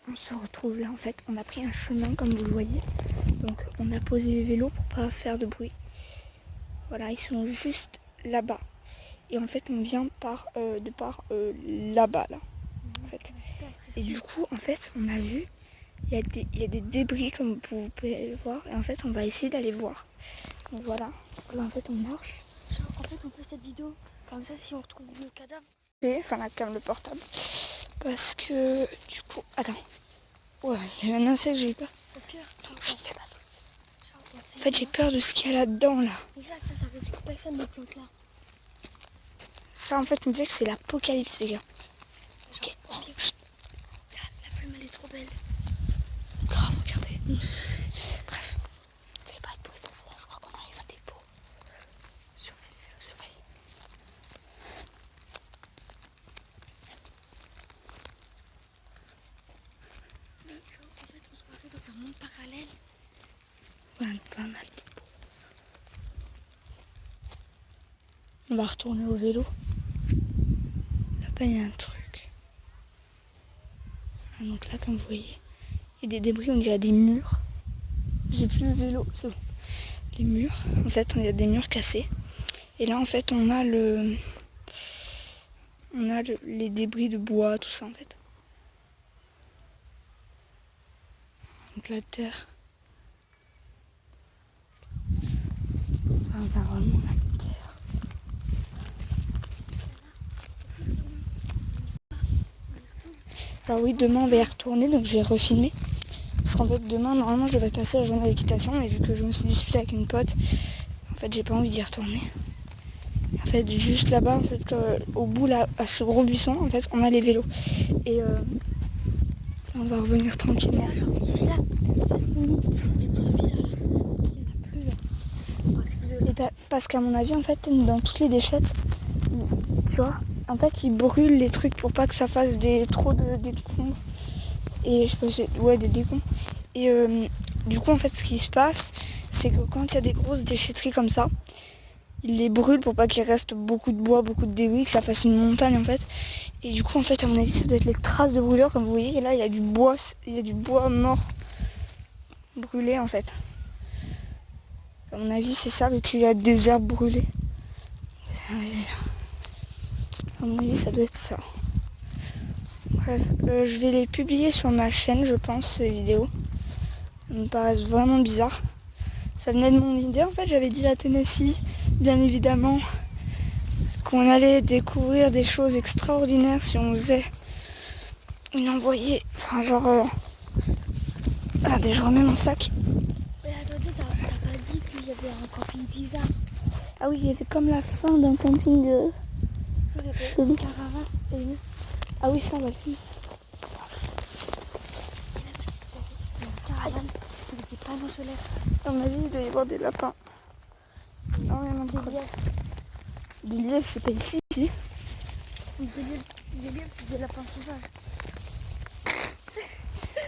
On se retrouve là en fait, on a pris un chemin comme vous le voyez. Donc on a posé les vélos pour pas faire de bruit. Voilà, ils sont juste là-bas. Et en fait on vient là-bas là. En fait. Et du coup en fait on a vu, il y a des débris comme vous pouvez le voir. Et en fait on va essayer d'aller voir. Donc voilà, là en fait on marche. En fait on fait cette vidéo, comme ça si on retrouve le cadavre. Enfin la cam, le portable. Parce que du coup, attends. Ouais, il y a un insecte, j'ai eu peur. Au pire, En fait, j'ai peur de ce qu'il y a là-dedans, là. Regarde, ça risque personne de plantes là. Ça, en fait, on dirait que c'est l'apocalypse, les gars. Ok. La plume, elle est trop belle. Grave, regardez. Bref. Fais pas de bruit parce que là, je crois qu'on arrive à des pots. Surveille. Mais en fait, on se croirait dans un monde parallèle. Voilà, pas mal de pots. On va retourner au vélo. Là-bas, il y a un truc. Ah, donc là, comme vous voyez, il y a des débris, on dirait des murs. J'ai plus le vélo, c'est bon. Les murs, en fait, il y a des murs cassés. Et là, en fait, on a les débris de bois, tout ça, en fait. Donc la terre. On a vraiment la terre. Alors oui, demain on va y retourner, donc je vais refilmer. Parce qu'en fait demain, normalement je devais passer la journée d'équitation, mais vu que je me suis disputée avec une pote, en fait j'ai pas envie d'y retourner. En fait juste là-bas, en fait, au bout là, à ce gros buisson, en fait on a les vélos. Et on va revenir tranquillement. Là, genre ici là, face mini, les plus bizarres là. Il y en a plus là. Et parce qu'à mon avis, en fait, dans toutes les déchettes, tu vois, en fait, ils brûlent les trucs pour pas que ça fasse trop de décombres. Et je sais pas, ouais, des décombres. Et du coup, en fait, ce qui se passe, c'est que quand il y a des grosses déchetteries comme ça, ils les brûlent pour pas qu'il reste beaucoup de bois, beaucoup de débris, que ça fasse une montagne en fait. Et du coup, en fait, à mon avis, ça doit être les traces de brûlure, comme vous voyez. Et là, il y a du bois mort brûlé en fait. À mon avis, c'est ça, vu qu'il y a des herbes brûlées. À mon avis, ça doit être ça. Bref, je vais les publier sur ma chaîne, je pense, ces vidéos. Ça me paraissent vraiment bizarres. Ça venait de mon idée, en fait, j'avais dit à Tennessee, bien évidemment, qu'on allait découvrir des choses extraordinaires si on faisait une envoyée. Enfin, genre... Attendez, je remets mon sac. Mais attendez, t'as pas dit qu'il y avait un camping bizarre. Ah oui, il y avait comme la fin d'un camping chelou. Caravane. Ah oui, ça, on va le filmer. Caravane, avec des panneaux solaires. À mon avis, il doit y avoir des lapins. Énormément de Des lièvres. Des lièvres, c'est pas ici, si. Des lièvres, c'est des lapins sauvages.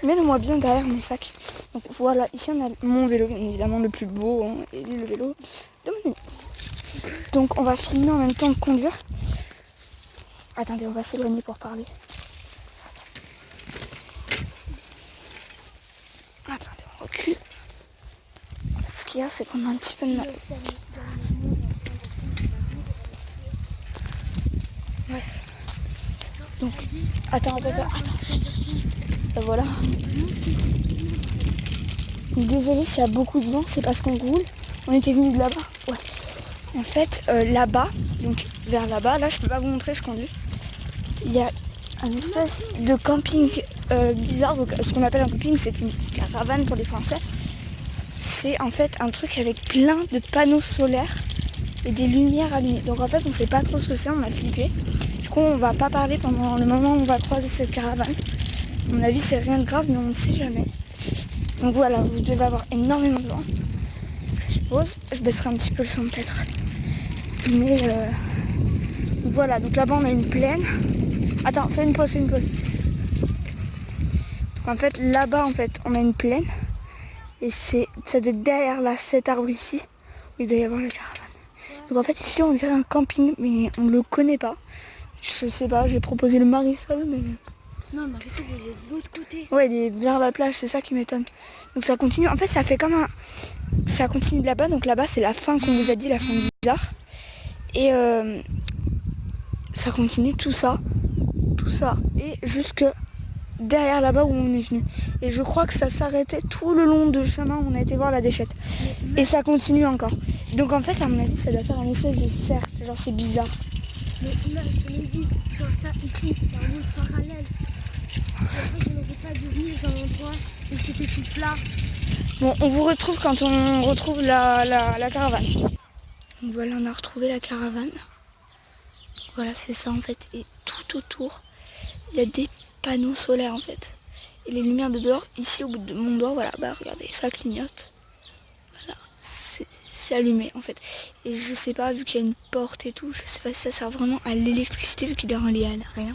Mets-le-moi bien derrière mon sac. Donc voilà, ici on a mon vélo, bien évidemment le plus beau, hein, et lui le vélo de Moni. Donc on va filmer en même temps que conduire. Attendez, on va s'éloigner pour parler. Attendez, on recule. Ce qu'il y a, c'est qu'on a un petit peu de mal. Ouais. Donc, attends. Voilà. Désolée s'il y a beaucoup de vent, c'est parce qu'on roule. On était venu de là-bas. Ouais. En fait, là-bas, donc vers là-bas, là je peux pas vous montrer, je conduis. Il y a un espèce de camping bizarre. Donc, ce qu'on appelle un camping, c'est une caravane pour les Français. C'est en fait un truc avec plein de panneaux solaires et des lumières allumées. Donc en fait, on sait pas trop ce que c'est, on a flippé. Du coup, on va pas parler pendant le moment où on va croiser cette caravane. À mon avis, c'est rien de grave, mais on ne sait jamais. Donc voilà, vous devez avoir énormément de vent. Je suppose. Je baisserai un petit peu le son peut-être. Mais voilà, donc là-bas on a une plaine. Attends, fais une pause. Donc en fait, là-bas, en fait, on a une plaine. Et ça doit être derrière là, cet arbre ici, où il doit y avoir la caravane. Donc en fait, ici, on dirait un camping, mais on ne le connaît pas. Je sais pas, j'ai proposé le Marisol, mais Non, mais c'est de l'autre côté. Ouais, il est vers la plage, c'est ça qui m'étonne. Donc ça continue. En fait, ça fait comme un... Ça continue de là-bas. Donc là-bas, c'est la fin qu'on vous a dit, la fin bizarre. Et ça continue tout ça. Et jusque derrière là-bas où on est venu. Et je crois que ça s'arrêtait tout le long du chemin où on a été voir la déchette. Et ça continue encore. Donc en fait, à mon avis, ça doit faire un espèce de cercle. Genre, c'est bizarre. Mais là, je me dis, genre ça ici, c'est un monde parallèle. Et après, je n'aurais pas dû venir dans l'endroit où c'était tout plat. Bon, on vous retrouve quand on retrouve la caravane. Donc voilà, on a retrouvé la caravane. Voilà, c'est ça en fait. Et tout autour, il y a des panneaux solaires en fait. Et les lumières de dehors, ici au bout de mon doigt, voilà, bah regardez, ça clignote. Voilà, c'est allumé en fait. Et je sais pas, vu qu'il y a une porte et tout, je sais pas si ça sert vraiment à l'électricité vu qu'il est relié à rien.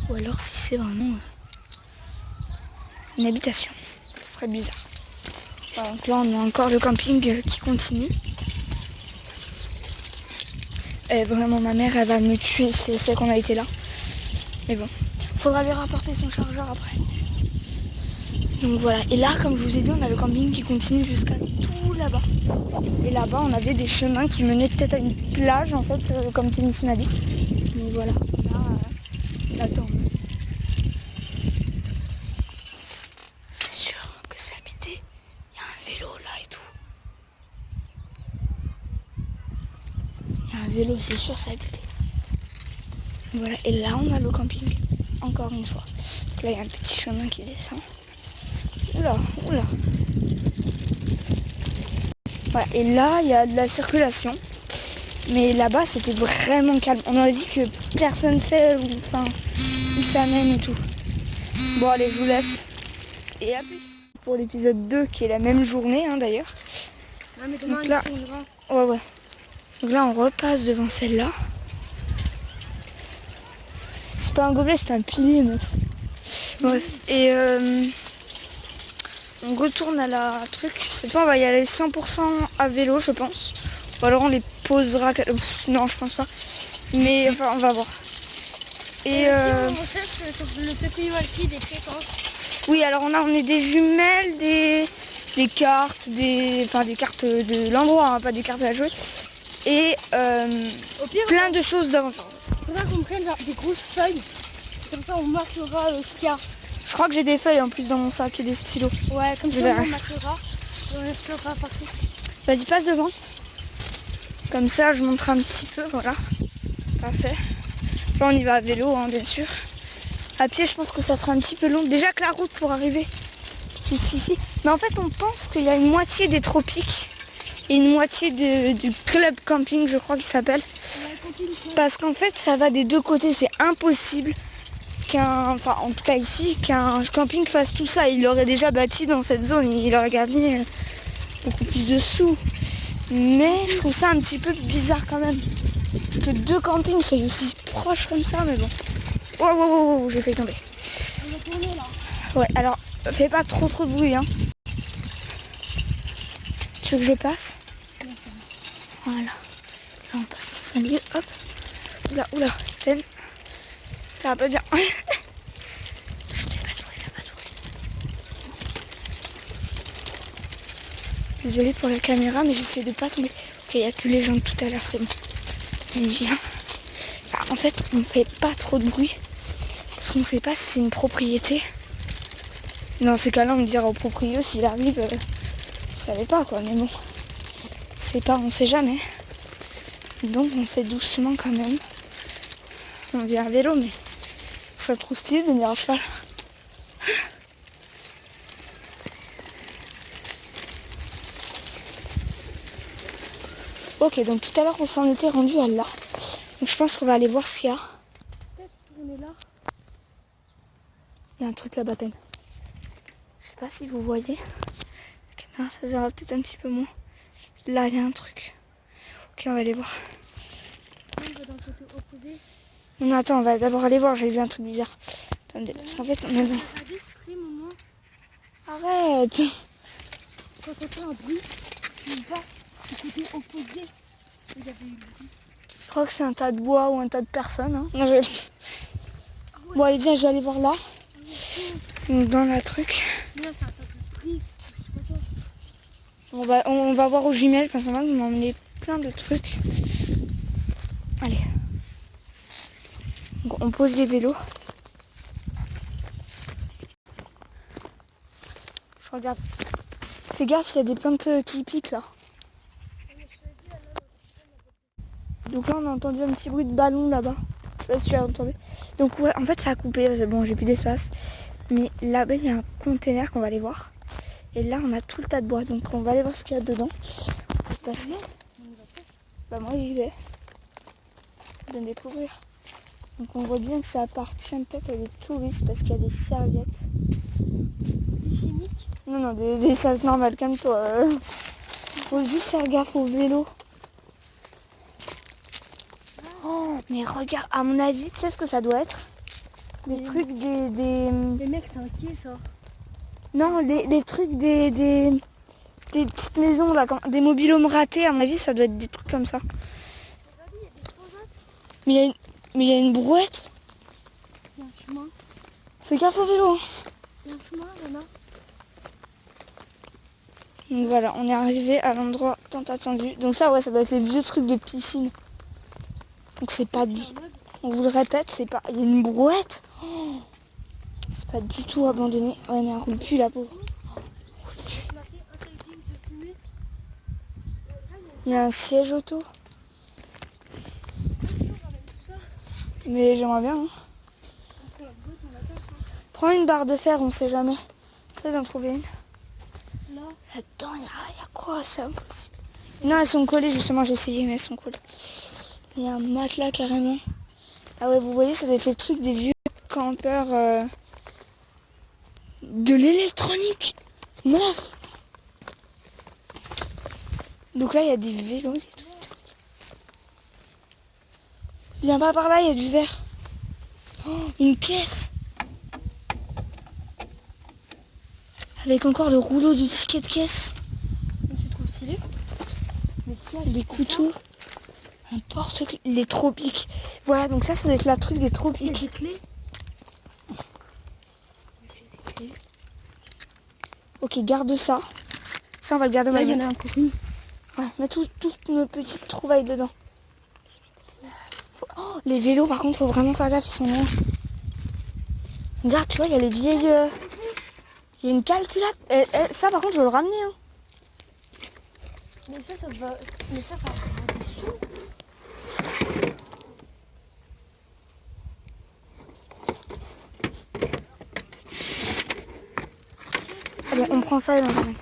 Ou alors si c'est vraiment une habitation. Ce serait bizarre. Voilà, donc là on a encore le camping qui continue. Et vraiment ma mère elle va me tuer si elle sait qu'on a été là. Mais bon, faudra lui rapporter son chargeur après. Donc voilà, et là comme je vous ai dit on a le camping qui continue jusqu'à tout là-bas. Et là-bas on avait des chemins qui menaient peut-être à une plage en fait, comme Tennis m'a dit. Mais voilà, là attends. C'est sûr que c'est habité. Il y a un vélo là et tout. Il y a un vélo, c'est sûr c'est habité. Voilà, et là on a le camping, encore une fois. Donc là il y a un petit chemin qui descend. Oula. Voilà, et là il y a de la circulation. Mais là-bas c'était vraiment calme. On aurait dit que personne sait où ça mène et tout. Bon allez, je vous laisse. Et à plus pour l'épisode 2 qui est la même journée d'ailleurs. Ouais, mais demain, Donc là, ouais. Donc là on repasse devant celle-là. C'est pas un gobelet, c'est un pilier meuf. Bref, et on retourne à la truc. Cette fois on va y aller 100% à vélo je pense. Ou alors on les posera... non je pense pas. Mais enfin on va voir. Et on cherche sur le Tokyo aussi des fréquences. oui alors on est des jumelles, des cartes, des cartes de l'endroit, pas des cartes à jouer. Et Au pire, plein de choses d'aventure. Il faudra qu'on prenne genre des grosses feuilles. Comme ça on marquera ce qu'il y a. Je crois que j'ai des feuilles en plus dans mon sac et des stylos. Ouais, comme ça on marquera. On explorera partout. Vas-y, passe devant. Comme ça, je montre un petit peu, voilà. Parfait. Là, on y va à vélo, bien sûr. À pied, je pense que ça fera un petit peu long. Déjà que la route pour arriver jusqu'ici. Mais en fait, on pense qu'il y a une moitié des tropiques et une moitié du club camping, je crois qu'il s'appelle. Parce qu'en fait, ça va des deux côtés. C'est impossible en tout cas ici, qu'un camping fasse tout ça. Il aurait déjà bâti dans cette zone. Il aurait gagné beaucoup plus de sous. Mais je trouve ça un petit peu bizarre quand même. Que deux campings soient aussi proches comme ça, mais bon. Wow, j'ai fait tomber. On va tourner là. Ouais, alors, fais pas trop de bruit, Tu veux que je passe? Voilà. Là, on passe dans un lieu, hop. Oula, peine. Ça va pas bien. Fais pas de bruit. Désolée pour la caméra, mais j'essaie de pas tomber. Ok, il n'y a plus les gens de tout à l'heure, c'est bon. Vas-y, viens. En fait, on fait pas trop de bruit. Parce qu'on sait pas si c'est une propriété. Dans ces cas-là, on dira au proprio s'il arrive. Je savais pas quoi, mais bon. C'est pas, on sait jamais. Donc on fait doucement quand même. On vient à vélo, mais c'est trop stylé de venir à cheval. Ok, donc tout à l'heure on s'en était rendu à là. Donc je pense qu'on va aller voir ce qu'il y a. Peut-être tourner là. Il y a un truc là-bas. Je sais pas si vous voyez. La caméra, ça se verra peut-être un petit peu moins. Là, il y a un truc. Ok, on va aller voir. On va dans le côté opposé. Non, attends, on va d'abord aller voir. J'ai vu un truc bizarre. Attendez, parce qu'en fait, on est dans... Arrête! Quand on entend un bruit, on va du côté opposé. Il y avait eu le bruit. Je crois que c'est un tas de bois ou un tas de personnes. Non, bon, allez, viens, je vais aller voir là. Donc dans la truc. Là, c'est un tas de prix. Je sais pas quoi. On va voir aux jumelles parce qu'on va nous emmener plein de trucs. Allez. Donc, on pose les vélos. Je regarde. Fais gaffe, il y a des plantes qui piquent là. Donc là on a entendu un petit bruit de ballon là-bas. Je sais pas si tu as entendu. Donc ouais, en fait ça a coupé. Bon, j'ai plus d'espace. Mais là-bas il y a un container qu'on va aller voir. Et là on a tout le tas de bois. Donc on va aller voir ce qu'il y a dedans. Passer. Bah moi j'y vais. Je viens de découvrir. Donc on voit bien que ça appartient peut-être à des touristes parce qu'il y a des serviettes. Hygiénique. Non, des serviettes normales, calme-toi. Faut juste faire gaffe au vélo. Oh, mais regarde, à mon avis, tu sais ce que ça doit être? Des trucs, Les mecs, c'est un quai, ça. Non, les trucs, des petites maisons, là, des mobil-homes ratés, à mon avis, ça doit être des trucs comme ça. Regarde, il y a des transats. Mais il y a une brouette. Il y a un chemin. Fais gaffe au vélo. Hein. Il y a un chemin, Lana. Donc voilà, on est arrivé à l'endroit tant attendu. Donc ça, ouais, ça doit être les vieux trucs de piscine. Donc c'est pas du... On vous le répète, c'est pas... Il y a une brouette. Oh, c'est pas du tout abandonné. Ouais, mais elle roule plus, la pauvre. Il y a un siège auto. Mais j'aimerais bien. Hein. Prends une barre de fer, on sait jamais. Essaye d'en trouver une. Là-dedans, il y a quoi? C'est impossible. Non, elles sont collées, justement, j'ai essayé, mais elles sont collées. Il y a un matelas carrément. Ah ouais, vous voyez, ça doit être les trucs des vieux campeurs de l'électronique. Meuf. Donc là, il y a des vélos, des trucs. Viens pas par là, il y a du verre. Oh, une caisse. Avec encore le rouleau du ticket de caisse. C'est trop stylé. Des couteaux. Un porte-clés. Les tropiques. Voilà, donc ça doit être la truc des Il y a tropiques. des clés. Ok, garde ça. Ça, on va le garder. Là, il y en a encore une. Ouais, mets toutes nos petites trouvailles dedans. Oh, les vélos, par contre, faut vraiment faire gaffe, ils sont loin. Regarde, tu vois, il y a les vieilles... Il y a une calculette. Ça, par contre, je veux le ramener. Hein. Mais ça va... Mais ça va faire des sous. Allez, on prend ça et on ramène.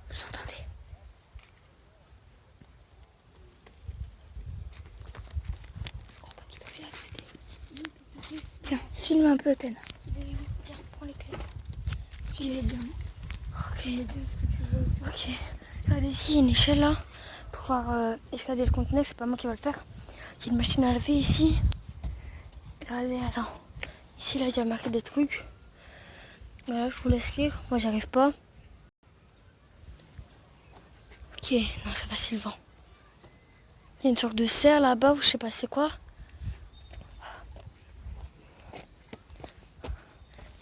Vous entendez? Je crois pas qu'il peut y accéder. Tiens, filme un peu, Ten. Tiens, prends les clés. Filme bien. Ok. Mets bien ce que tu veux. Ok. Regardez ici, il y a une échelle là. Pour pouvoir escalader le conteneur, c'est pas moi qui va le faire. Il y a une machine à laver ici. Regardez, attends. Ici, là, il y a marqué des trucs. Voilà, je vous laisse lire. Moi, j'arrive pas. Ok, non, ça va, c'est le vent. Il y a une sorte de serre là-bas, ou je sais pas c'est quoi.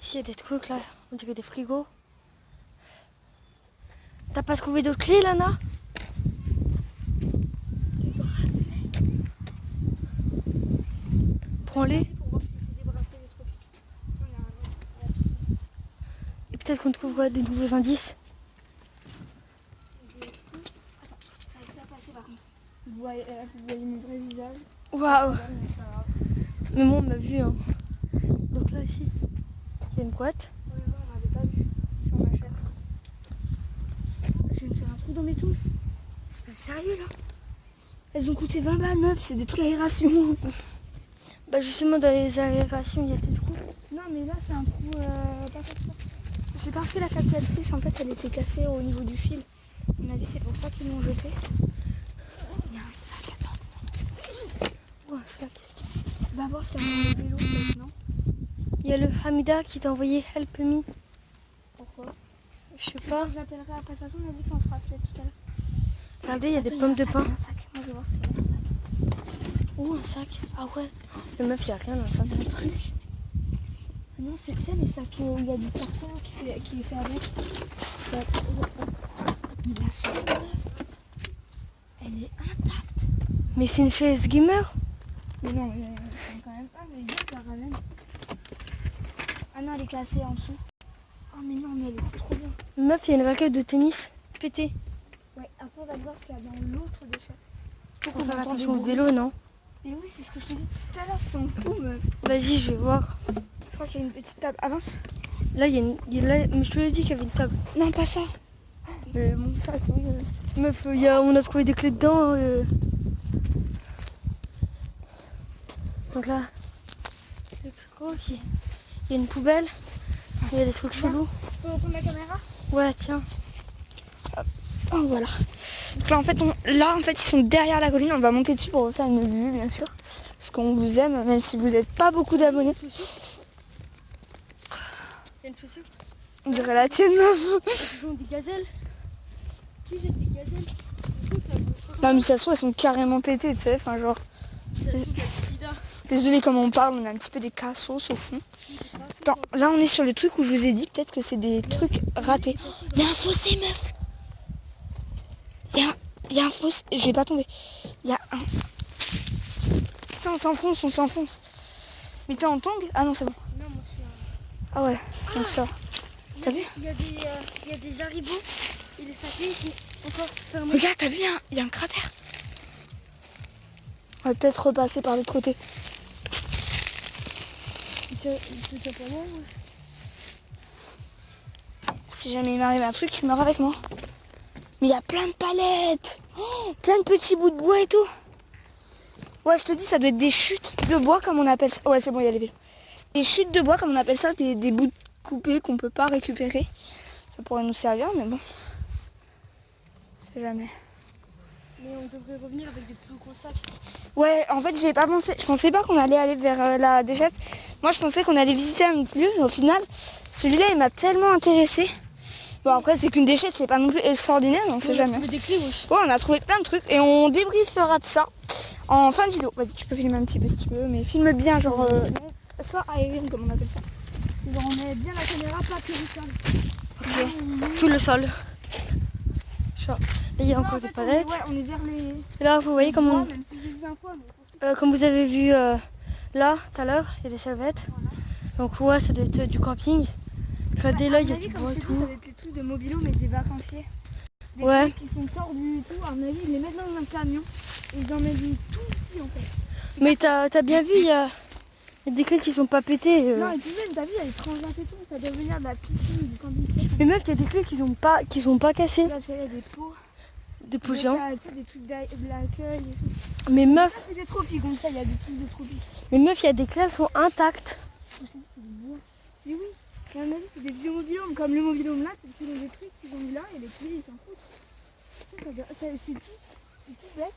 Ici, il y a des trucs là. On dirait des frigos. T'as pas trouvé d'autres clés, Lana? Prends-les. Et peut-être qu'on trouvera des nouveaux indices. J'arrive pas à passer, par contre. Vous voyez mon vrai visage. Waouh. Mais moi, on m'a vu. Hein. Donc là, ici, il y a une boîte. Ouais, moi, on m'avait pas vu sur ma chaîne. Je vais me faire un trou dans mes touches. C'est pas sérieux, là. Elles ont coûté 20 balles, meuf. C'est des trucs aération. Bah justement, dans les aérations, il y a des trous. Non, mais là, c'est un trou pas comme ça. J'ai pas repris la calculatrice. En fait, elle était cassée au niveau du fil. À mon avis, c'est pour ça qu'ils l'ont jetée. Il y a un sac, attends. Oh, un sac. Va voir si y a un vélo, peut-être, non? Il y a le Hamida qui t'a envoyé Help Me. Pourquoi? Je sais pas. J'appellerai après. De toute façon, on a dit qu'on se rappelait tout à l'heure. Regardez, il y a des Attends, pommes de un sac, pain. un sac. Moi, je vais voir ce qu'il y a dans le sac. Oh, un sac. Ah ouais. Le meuf, il y a rien dans le sac. Un truc. Ah non, c'est les sacs où il y a du carton qui est fait avec. Elle est intacte. Mais c'est une chaise gamer. Mais non, quand même pas, mais je la ramène. Ah non, elle est cassée en dessous. Oh mais non, mais elle est trop bien. Meuf, il y a une raquette de tennis pétée. Ouais, après on va voir ce qu'il y a dans l'autre déchet. Faut faire attention au vélo, non? Mais oui, c'est ce que je t'ai dit tout à l'heure, t'en fous, meuf. Vas-y, je vais voir. Je crois qu'il y a une petite table. Avance. Là, mais je te l'ai dit qu'il y avait une table. Non, pas ça. Mais mon sac, oui. Meuf, on a trouvé des clés dedans. Donc là, ok. Il y a une poubelle. Il y a des trucs chelous. Tu peux reprendre la caméra? Ouais, tiens. Oh, voilà. Donc là, en fait, ils sont derrière la colline. On va monter dessus pour refaire une vue, bien sûr. Parce qu'on vous aime, même si vous n'êtes pas beaucoup d'abonnés. Il y a une chaussure. On dirait la tienne, meuf. Ils ont des gazelles. Qui jette des gazelles? Non, mais ça se trouve, elles sont carrément pétées, tu sais. Enfin, genre. Désolé, comme on parle, on a un petit peu des cassos au fond. Attends, là, on est sur le truc où je vous ai dit, peut-être que c'est des trucs ratés. Il y a un fossé, meuf. Il y a un fossé. Je vais pas tomber. Il y a un. Putain, on s'enfonce. Mais t'es en tongue? Ah non, c'est bon. Non, moi je suis Ah ouais, donc ça. T'as vu? Il y a des haribots et des sacs qui sont encore fermés. Regarde, t'as vu, il y a un cratère. On va peut-être repasser par l'autre côté. Si jamais il m'arrive un truc, tu meurs avec moi. Mais il y a plein de palettes. Oh, plein de petits bouts de bois et tout. Ouais, je te dis, ça doit être des chutes de bois comme on appelle ça. Ouais, c'est bon, il y a les vélos. Des chutes de bois comme on appelle ça, des bouts coupés qu'on peut pas récupérer. Ça pourrait nous servir, mais bon. On sait jamais. Mais on devrait revenir avec des plus gros sacs. Ouais, en fait, j'y ai pas pensé. Je pensais pas qu'on allait aller vers la déchette. Moi, je pensais qu'on allait visiter un autre lieu. Mais au final, celui-là, il m'a tellement intéressé. Bon, après, c'est qu'une déchette, c'est pas non plus extraordinaire, on sait jamais. On a trouvé des clés, wesh. Ouais, on a trouvé plein de trucs et on débriefera de ça en fin de vidéo. Vas-y, tu peux filmer un petit peu si tu veux, mais filme bien, genre, soit aérien, comme on appelle ça. Genre, on met bien la caméra, pas que le sol. Ok, tout le sol. Là, il y a encore des palettes. On est vers les... Et là, vous voyez comme même si j'ai vu un fois, mais... comme vous avez vu là, tout à l'heure, il y a des serviettes. Voilà. Donc ouais, ça doit être du camping. Regardez là, il y a du bois et tout. Ça va être les trucs de mobilo, mais des vacanciers. Des Ouais. trucs qui sont sortis du tout. À mon avis, ils les mettent dans un camion. Et ils en mettent tout ici, en fait. Mais t'as bien vu, il y a des clés qui sont pas pétées. Non, et puis même, t'as vu, il y a les transats et tout. Ça doit venir de la piscine, du camping. Mais meuf, il y a des clés qui sont pas cassées. Là, il y a des pots. Des pots géants. Tu sais, des trucs de l'accueil et tout. Mais Ça, meuf, c'est des tropiques, comme ça, il y a des trucs de tropiques. il y a des clés, elles sont intactes. C'est du bois. Mais oui, et à mon avis, c'est des vieux mobilhomes. Comme le mobilhome là, c'est des trucs qu'ils ont mis là et les clés, ils s'en foutent. C'est tout bête.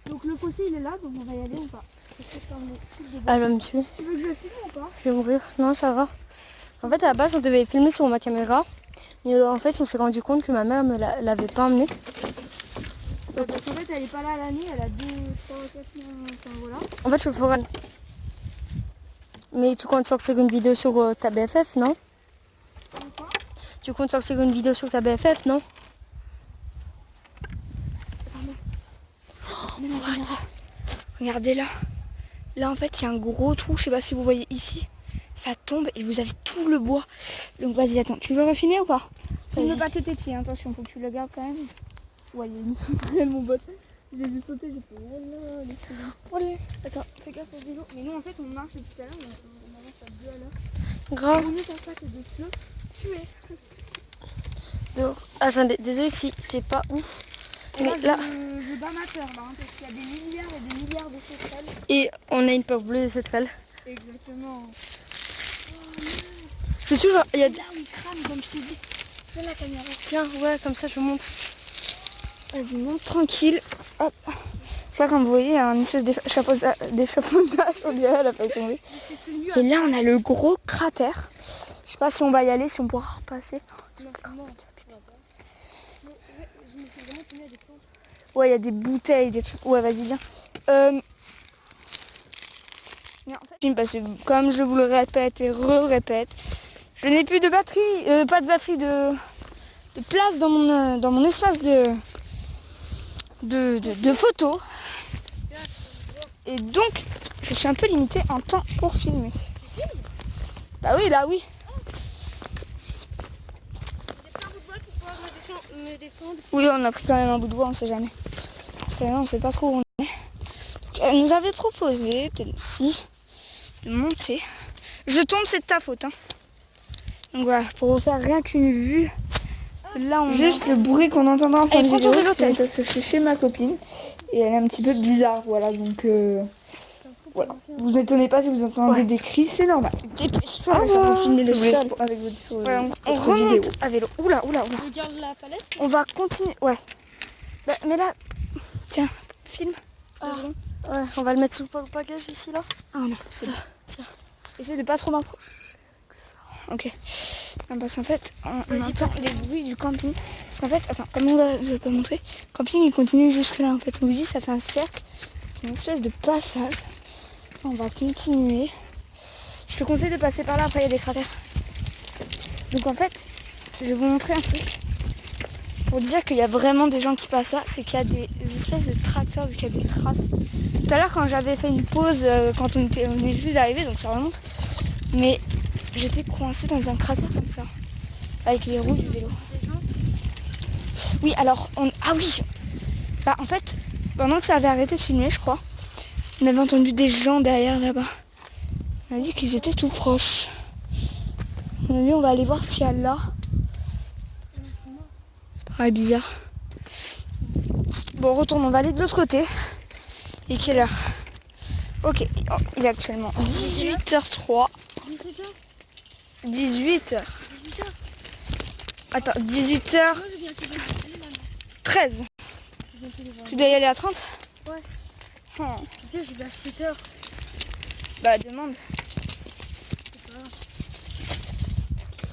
Donc le fossé, il est là, donc on va y aller ou pas? Elle va me tuer. Tu veux que je le filme ou pas? Je vais mourir. Non, ça va. En fait, à la base, on devait filmer sur ma caméra. Mais en fait, on s'est rendu compte que ma mère me l'avait pas emmené. Ouais, parce qu'en fait, elle est pas là l'année, elle a 2, 3, 4 mois, enfin voilà. En fait, je ferai... Mais tu comptes sortir une vidéo sur ta BFF, non? Quoi? Tu comptes sortir une vidéo sur ta BFF, non? Regardez là. Là, en fait, il y a un gros trou, je sais pas si vous voyez ici. Ça tombe et vous avez tout le bois. Donc vas-y, attends, tu veux refilmer ou pas? Filme pas que tes pieds, attention, faut que tu le gardes quand même. Ouais, il y a une sauterelle, mon pote. Je l'ai vu sauter, j'ai fait oh là, les trucs. Oh allez, attends, fais gaffe au vélo. Mais nous, en fait, on marche depuis tout à l'heure, on avance à 2 à l'heure. Grave. On est faire ça que de se tuer. Donc, attendez, désolé si c'est pas ouf. Mais là... Je bats ma peur là, hein, parce qu'il y a des milliards et des milliards de sauterelles. Et on a une peur bleue de cette rêle. Exactement. Je suis genre, il y a... Là où il crame, comme je t'ai dit. Fais la caméra. Tiens, ouais, comme ça je monte. Vas-y, monte tranquille. Hop. Là, comme vous voyez, il y a un espèce d'échafaudage, on dirait, elle a pas tombé. Et là, on a le gros cratère. Je sais pas si on va y aller, si on pourra repasser. Non, c'est mort. Je me suis vraiment tenu à des plantes. Ouais, il y a des bouteilles, des trucs. Ouais, vas-y, viens. Mais en fait, parce que comme je vous le répète et re-répète, je n'ai plus de batterie, pas de batterie, de place dans mon espace de photos. Et donc, je suis un peu limitée en temps pour filmer. Bah oui, là, oui. Me défendre. Oui, on a pris quand même un bout de bois, on sait jamais. Parce que là, on sait pas trop où on est. Donc, elle nous avait proposé, Tennessee, de monter. Je tombe, c'est de ta faute. Hein. Donc voilà, pour vous faire rien qu'une vue. Là, on juste le bruit qu'on entendra en fin de prends ton vidéo, vélo, c'est parce que je suis chez ma copine et elle est un petit peu bizarre, voilà, donc voilà. Vous étonnez pas si vous entendez des cris, c'est normal. Dépêche-toi, là, ça peut filmer le Je vous laisse sol. avec votre, Ouais, on votre remonte vidéo. à vélo. Oula. Je garde la palette. On va continuer. Ouais. Bah, mais là, tiens, filme. Ah, ouais, on va le mettre sous le package ici là. Ah non, c'est bon. Tiens. Essaye de pas trop m'approcher. Ok. Non, parce qu'en fait, on entend les bruits du camping. Parce qu'en fait, attends, comme on vous a pas montré, le camping il continue jusque là. En fait, on vous dit ça fait un cercle, une espèce de passage. On va continuer. Je te conseille de passer par là, après il y a des cratères. Donc en fait, je vais vous montrer un truc. Pour dire qu'il y a vraiment des gens qui passent là, c'est qu'il y a des espèces de tracteurs, vu qu'il y a des traces. Tout à l'heure quand j'avais fait une pause, quand on est juste arrivé, donc ça remonte. Mais j'étais coincée dans un cratère comme ça, avec les roues du vélo. Oui, alors, ah oui. Bah en fait, pendant que ça avait arrêté de filmer, je crois, on avait entendu des gens derrière là-bas. On a dit qu'ils étaient tout proches. On a dit on va aller voir ce qu'il y a là. Ça paraît bizarre. Bon, retourne, on va aller de l'autre côté. Et quelle heure? Ok, il est actuellement 18h03. 18h. Attends, 18h13. Tu dois y aller à 30? Ouais. Oh. J'y vais à 7h. Bah demande.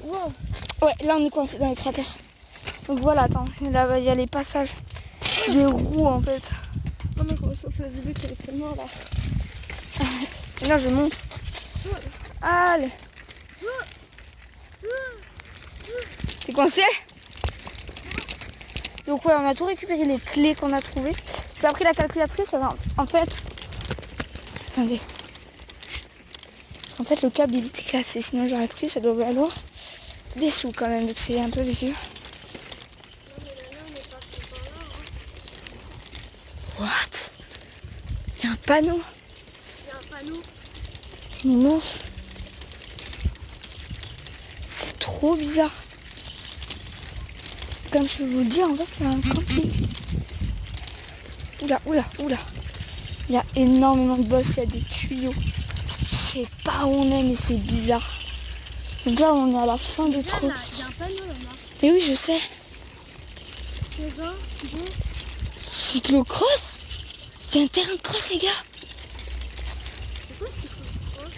Wow. Ouais, là on est coincé dans les cratères. Donc voilà, attends, là il y a les passages des roues en fait. Oh non, comment ça fait vu qu'elle est tellement là. Et là je monte. Allez. T'es coincé? Donc ouais, on a tout récupéré les clés qu'on a trouvées. J'ai pas pris la calculatrice parce qu'en fait... Attendez. Parce qu'en fait le câble il était cassé, sinon j'aurais pris, ça doit valoir des sous quand même, donc c'est un peu vieux. What? Il y a un panneau. Une meuf. C'est trop bizarre. Comme je vais vous le dire, en fait, il y a un camping. Oula. Il y a énormément de bosses, il y a des tuyaux. Je sais pas où on est, mais c'est bizarre. Donc là, on est à la fin des trucs. Il y a un panneau là-bas. Mais oui, je sais. C'est ça? Cyclocross? Il y a un terrain de cross, les gars. C'est quoi cyclocross?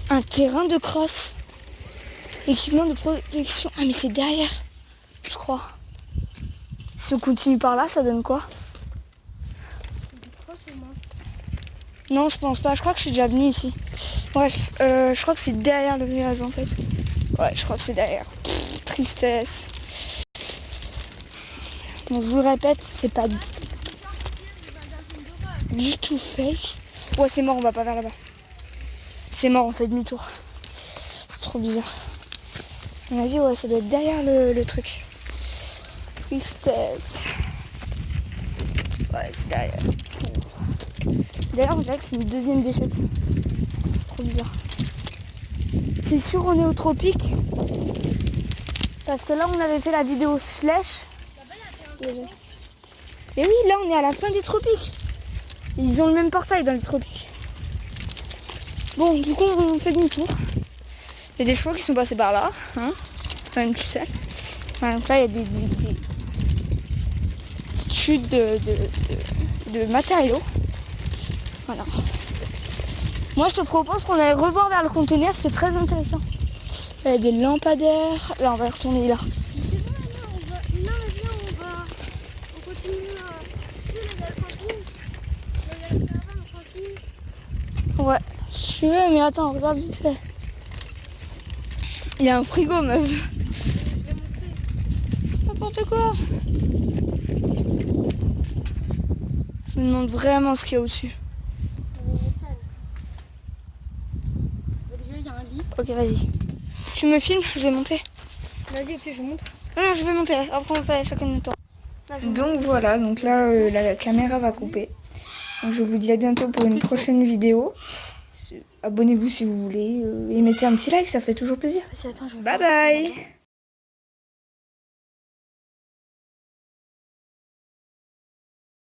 Un terrain de cross. Équipement de protection. Ah, mais c'est derrière, je crois. Si on continue par là, ça donne quoi? Non, je pense pas. Je crois que je suis déjà venue ici. Bref, je crois que c'est derrière le village en fait. Ouais, je crois que c'est derrière. Pff, tristesse. Donc je vous le répète, c'est pas du tout fake. Ouais, c'est mort, on va pas vers là-bas. C'est mort, on fait demi-tour. C'est trop bizarre. À mon avis, ouais, ça doit être derrière le truc. Tristesse. Ouais, c'est derrière. D'ailleurs, on dirait que c'est une deuxième déchette. C'est trop bizarre. C'est sûr, on est au tropique. Parce que là, on avait fait la vidéo Slash. Et oui, là, on est à la fin des tropiques. Ils ont le même portail dans les tropiques. Bon, du coup, on fait demi-tour. Il y a des chevaux qui sont passés par là. Hein, quand même, tu sais. Voilà, donc là, il y a des chutes de matériaux. Voilà. Moi, je te propose qu'on aille revoir vers le conteneur, c'est très intéressant. Il y a des lampadaires. Là, on va retourner là. C'est bon, on continue Ouais, je vais, mais attends, regarde vite fait. Il y a un frigo, meuf. C'est n'importe quoi. Je me demande vraiment ce qu'il y a au-dessus. Déjà, il y a un lit. Ok, vas-y. Tu me filmes, je vais monter. Vas-y, ok, je monte. Non, je vais monter. Après, on fait chacun notre tour. Donc voilà, donc là la caméra va couper. Donc je vous dis à bientôt pour une prochaine vidéo. Abonnez-vous si vous voulez et mettez un petit like, ça fait toujours plaisir. Vas-y, attends, je vais Bye bye.